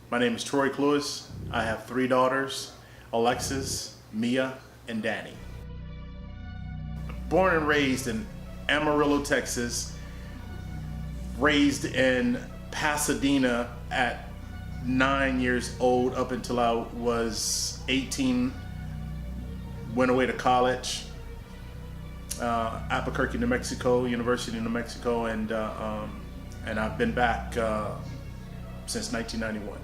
My name is Troy Clewis. I have 3 daughters, Alexis, Mia, and Danny. Born and raised in Amarillo, Texas, raised in Pasadena at 9 years old up until I was 18, went away to college, Albuquerque, New Mexico, University of New Mexico, and I've been back since 1991.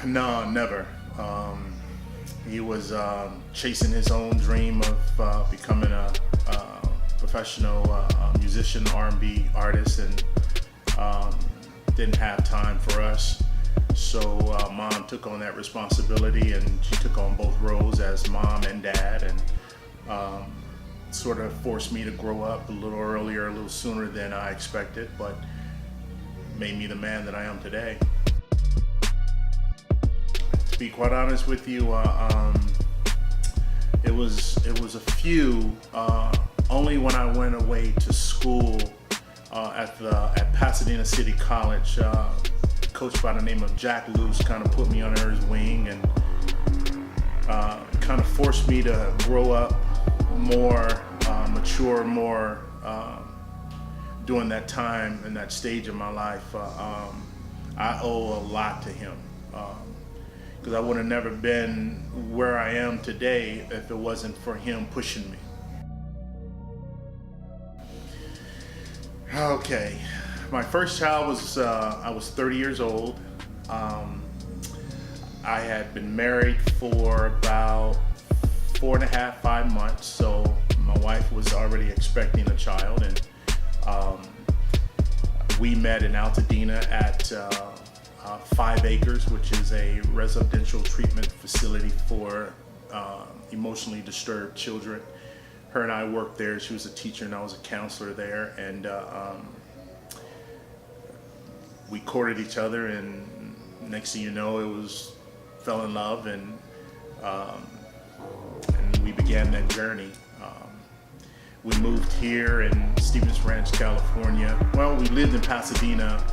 No, never. He was chasing his own dream of becoming a professional musician, R&B artist, and didn't have time for us. So mom took on that responsibility, and she took on both roles as mom and dad, and sort of forced me to grow up a little earlier, a little sooner than I expected, but made me the man that I am today. To be quite honest with you, it was a few. Only when I went away to school at Pasadena City College, a coach by the name of Jack Luce kind of put me under his wing and kind of forced me to grow up more, mature more during that time and that stage of my life. I owe a lot to him. Because I would have never been where I am today if it wasn't for him pushing me. Okay, my first child was, I was 30 years old. I had been married for about 4.5, 5 months, so my wife was already expecting a child, and we met in Altadena at 5 Acres, which is a residential treatment facility for emotionally disturbed children. Her and I worked there. She was a teacher and I was a counselor there, and we courted each other, and next thing you know, fell in love, and we began that journey. We moved here in Stevens Ranch, California. Well, we lived in Pasadena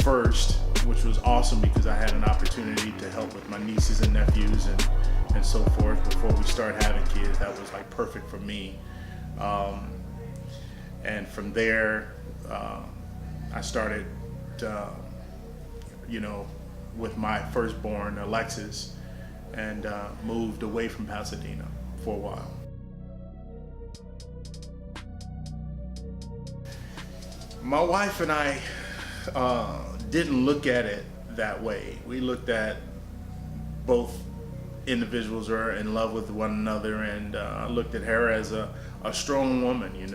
first, which was awesome because I had an opportunity to help with my nieces and nephews and so forth before we started having kids. That was like perfect for me. And from there, I started, with my firstborn, Alexis, and moved away from Pasadena for a while. My wife and I didn't look at it that way. We looked at both individuals were in love with one another, and I looked at her as a strong woman, and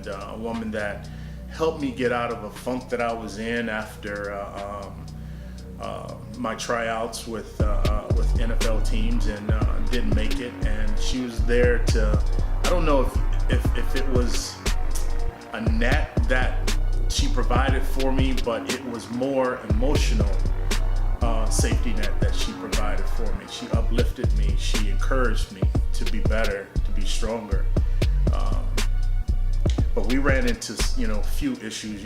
a woman that helped me get out of a funk that I was in after my tryouts with NFL teams, and didn't make it. And she was there to, I don't know if it was a net that she provided for me, but it was more emotional safety net that she provided for me. She uplifted me. She encouraged me to be better, to be stronger. But we ran into a few issues.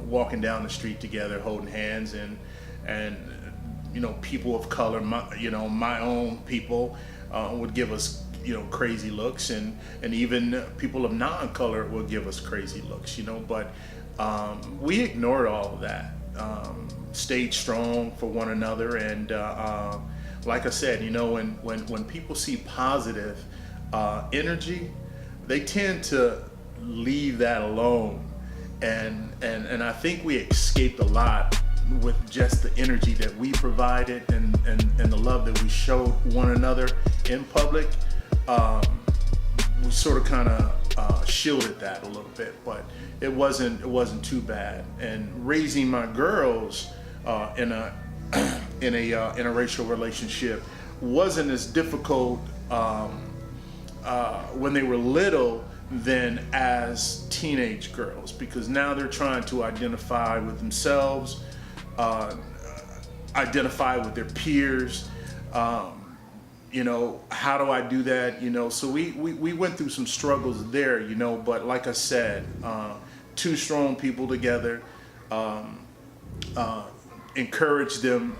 Walking down the street together, holding hands, and people of color, my own people would give us crazy looks, and even people of non-color will give us crazy looks, but we ignored all of that, stayed strong for one another, and like I said, when people see positive energy, they tend to leave that alone, and I think we escaped a lot with just the energy that we provided and the love that we showed one another in public. We sort of kind of shielded that a little bit, but it wasn't too bad. And raising my girls in a interracial relationship wasn't as difficult when they were little than as teenage girls, because now they're trying to identify with themselves, identify with their peers. How do I do that? So we went through some struggles there, but like I said, 2 strong people together, encouraged them,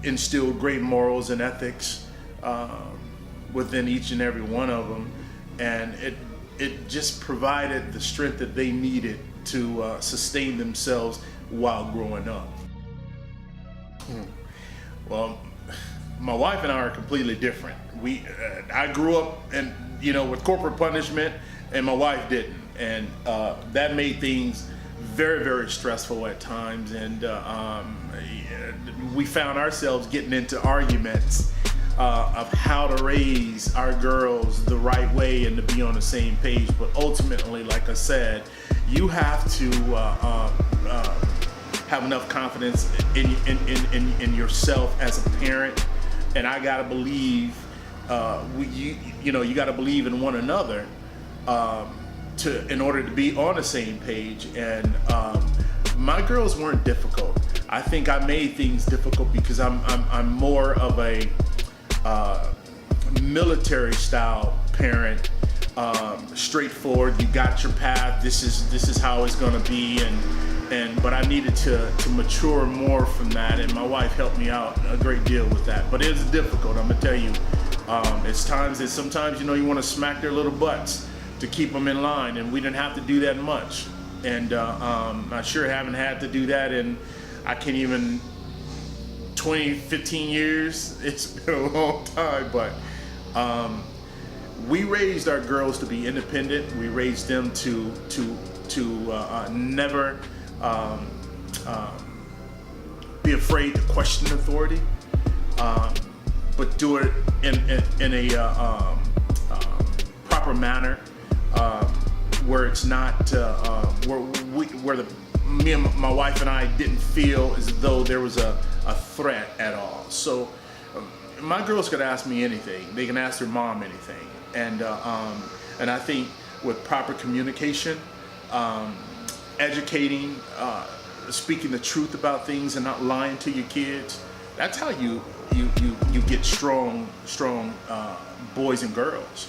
instilled great morals and ethics within each and every one of them, and it just provided the strength that they needed to sustain themselves while growing up. Well, my wife and I are completely different. I grew up with corporal punishment, and my wife didn't, and that made things very, very stressful at times, and we found ourselves getting into arguments of how to raise our girls the right way and to be on the same page. But ultimately, like I said, you have to have enough confidence in yourself as a parent, and I gotta believe you gotta believe in one another in order to be on the same page. And my girls weren't difficult. I think I made things difficult because I'm more of a military style parent, straightforward. You got your path. This is how it's gonna be, but I needed to mature more from that, and my wife helped me out a great deal with that. But it's difficult, I'm gonna tell you. It's times that sometimes you want to smack their little butts to keep them in line, and we didn't have to do that much. And I sure haven't had to do that in, I can't even, 15 years. It's been a long time, but we raised our girls to be independent. We raised them to never be afraid to question authority, but do it in a proper manner, where it's not where me and my wife and I didn't feel as though there was a threat at all. So my girls could ask me anything. They can ask their mom anything, and I think with proper communication, educating, speaking the truth about things and not lying to your kids, that's how you get strong boys and girls.